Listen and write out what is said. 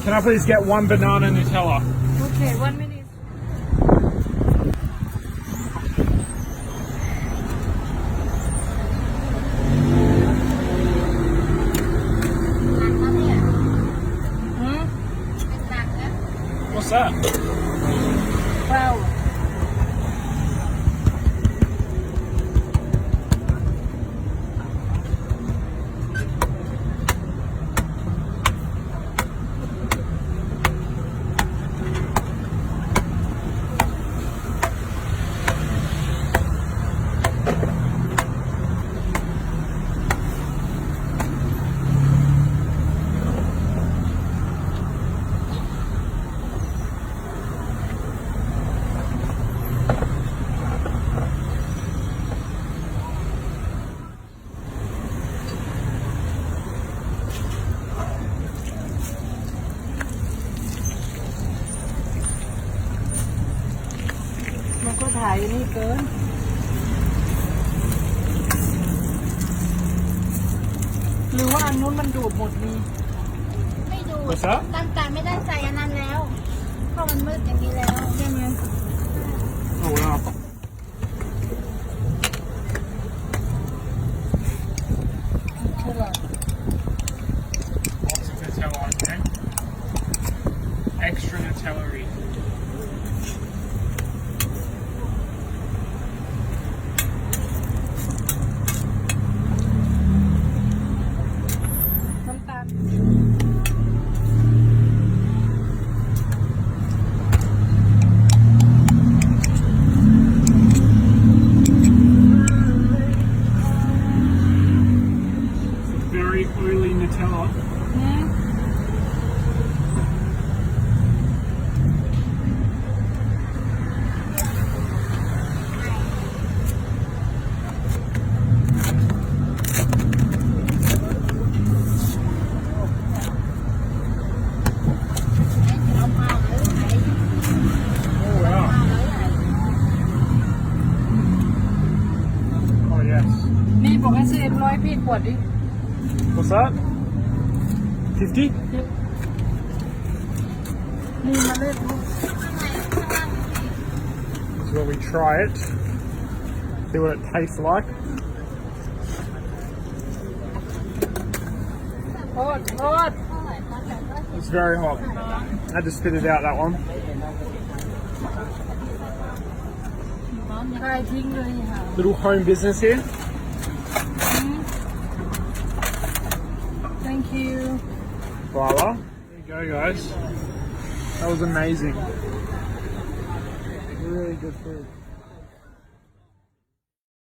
Can I please get one banana Nutella? Okay, 1 minute. What's that? Wow.มันก็ถ่ายนี่เกินหรือว่าอันนู้นมันดูดหมดนี่ไม่ดูดตั้งแต่ไม่ได้ใส่อันนั้นแล้วเพราะมันมืดอย่างนี้แล้วใช่ไหม Oh wow. Lots of Nutella on there. Extra Nutella-y. Very oily Nutella. Oh wow. Oh yes. นี่บอกให้ซื้อ100พี่ขวดดิ What's that? 50? นี่มาเล่น So when we try it, see what it tastes like. โทษโทษ It's very hot. I had to spit it out, that one. ใครทิ้งเลยค่ะ Little home business here. Thank you. Voila. There you go, guys. That was amazing. Really good food.